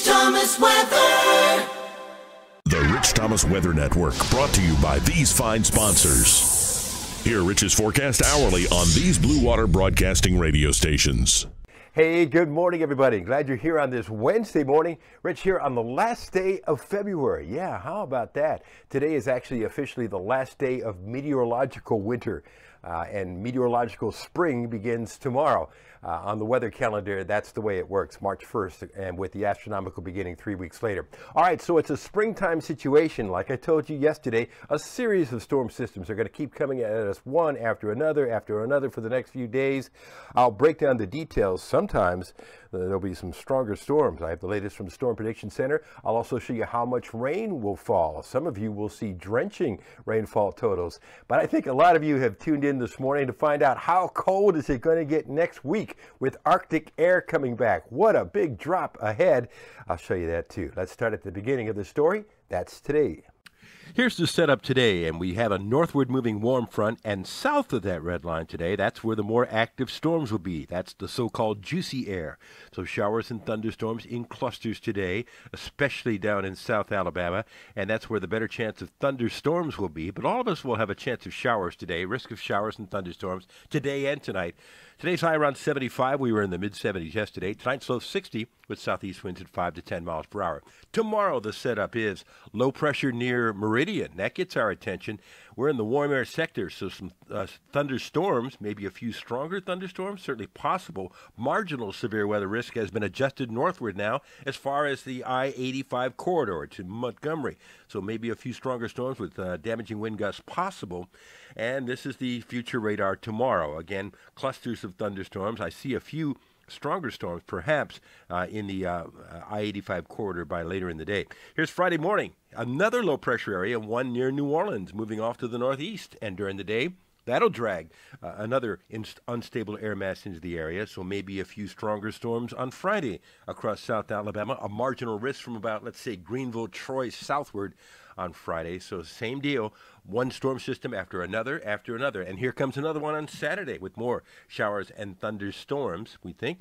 Rich Thomas Weather. The Rich Thomas Weather Network, brought to you by these fine sponsors. Hear Rich's forecast hourly on these Blue Water Broadcasting radio stations. Hey, good morning, everybody. Glad you're here on this Wednesday morning. Rich here on the last day of February. Yeah, how about that? Today is actually officially the last day of meteorological winter, and meteorological spring begins tomorrow. On the weather calendar, that's the way it works, March 1st, and with the astronomical beginning 3 weeks later. All right, so it's a springtime situation. Like I told you yesterday, a series of storm systems are going to keep coming at us one after another for the next few days. I'll break down the details. Sometimes there'll be some stronger storms. I have the latest from the Storm Prediction Center. I'll also show you how much rain will fall. Some of you will see drenching rainfall totals, but I think a lot of you have tuned in this morning to find out how cold is it going to get next week with Arctic air coming back. What a big drop ahead. I'll show you that too. Let's start at the beginning of the story. That's today. Here's the setup today, and we have a northward moving warm front, and south of that red line today, that's where the more active storms will be. That's the so-called juicy air. So showers and thunderstorms in clusters today, especially down in South Alabama, and that's where the better chance of thunderstorms will be. But all of us will have a chance of showers today, risk of showers and thunderstorms today and tonight. Today's high around 75. We were in the mid-70s yesterday. Tonight's low 60 with southeast winds at 5 to 10 miles per hour. Tomorrow the setup is low pressure near Meridian. That gets our attention. We're in the warm air sector, so some thunderstorms, maybe a few stronger thunderstorms, certainly possible. Marginal severe weather risk has been adjusted northward now as far as the I-85 corridor to Montgomery. So maybe a few stronger storms with damaging wind gusts possible. And this is the future radar tomorrow. Again, clusters of thunderstorms. I see a few stronger storms, perhaps, in the I-85 corridor by later in the day. Here's Friday morning. Another low-pressure area, one near New Orleans, moving off to the northeast. And during the day, that'll drag another unstable air mass into the area, so maybe a few stronger storms on Friday across South Alabama. A marginal risk from about, let's say, Greenville, Troy, southward on Friday. So same deal, one storm system after another. And here comes another one on Saturday with more showers and thunderstorms, we think.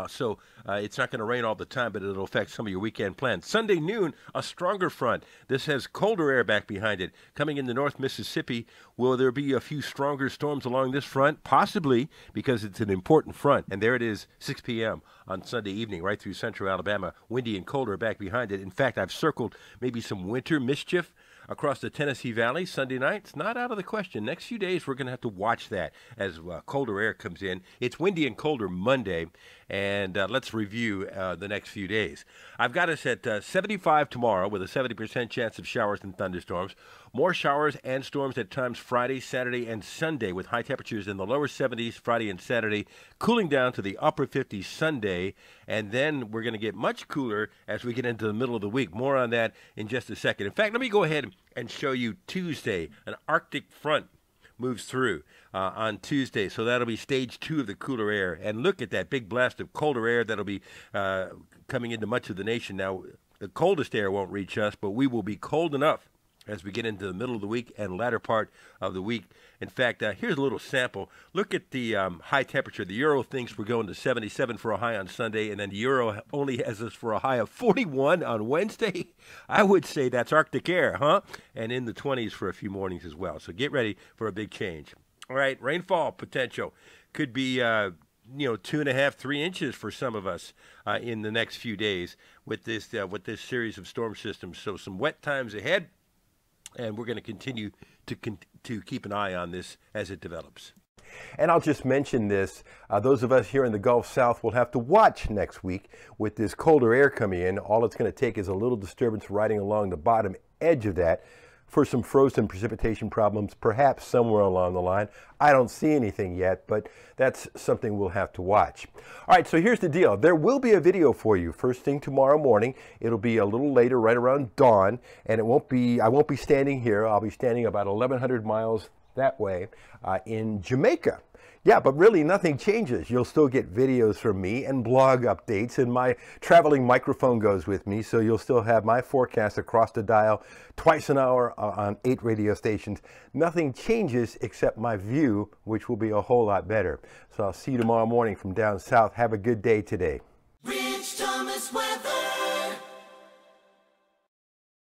So it's not going to rain all the time, but it'll affect some of your weekend plans. Sunday noon, a stronger front. This has colder air back behind it. Coming into North Mississippi, will there be a few stronger storms along this front? Possibly, because it's an important front. And there it is, 6 p.m. on Sunday evening, right through central Alabama. Windy and colder back behind it. In fact, I've circled maybe some winter mischief across the Tennessee Valley Sunday night. It's not out of the question. Next few days, we're going to have to watch that as colder air comes in. It's windy and colder Monday, and let's review the next few days. I've got us at 75 tomorrow with a 70% chance of showers and thunderstorms. More showers and storms at times Friday, Saturday, and Sunday with high temperatures in the lower 70s Friday and Saturday, cooling down to the upper 50s Sunday, and then we're going to get much cooler as we get into the middle of the week. More on that in just a second. In fact, let me go ahead and show you Tuesday. An Arctic front moves through on Tuesday, so that'll be stage 2 of the cooler air. And look at that big blast of colder air that'll be coming into much of the nation. Now, the coldest air won't reach us, but we will be cold enough as we get into the middle of the week and latter part of the week. In fact, here's a little sample. Look at the high temperature. The Euro thinks we're going to 77 for a high on Sunday, and then the Euro only has us for a high of 41 on Wednesday. I would say that's Arctic air, huh? And in the 20s for a few mornings as well. So get ready for a big change. All right, rainfall potential could be 2.5, 3 inches for some of us in the next few days with this series of storm systems. So some wet times ahead. And we're going to continue to keep an eye on this as it develops. And I'll just mention this, those of us here in the Gulf South will have to watch next week with this colder air coming in. All it's going to take is a little disturbance riding along the bottom edge of that for some frozen precipitation problems, perhaps somewhere along the line. I don't see anything yet, but that's something we'll have to watch. All right, so here's the deal. There will be a video for you first thing tomorrow morning. It'll be a little later, right around dawn, and I won't be standing here. I'll be standing about 1,100 miles that way in Jamaica. Yeah, but really nothing changes. You'll still get videos from me and blog updates, and my traveling microphone goes with me, so you'll still have my forecast across the dial twice an hour on 8 radio stations. Nothing changes except my view, which will be a whole lot better. So I'll see you tomorrow morning from down south. Have a good day today. Rich Thomas Weather.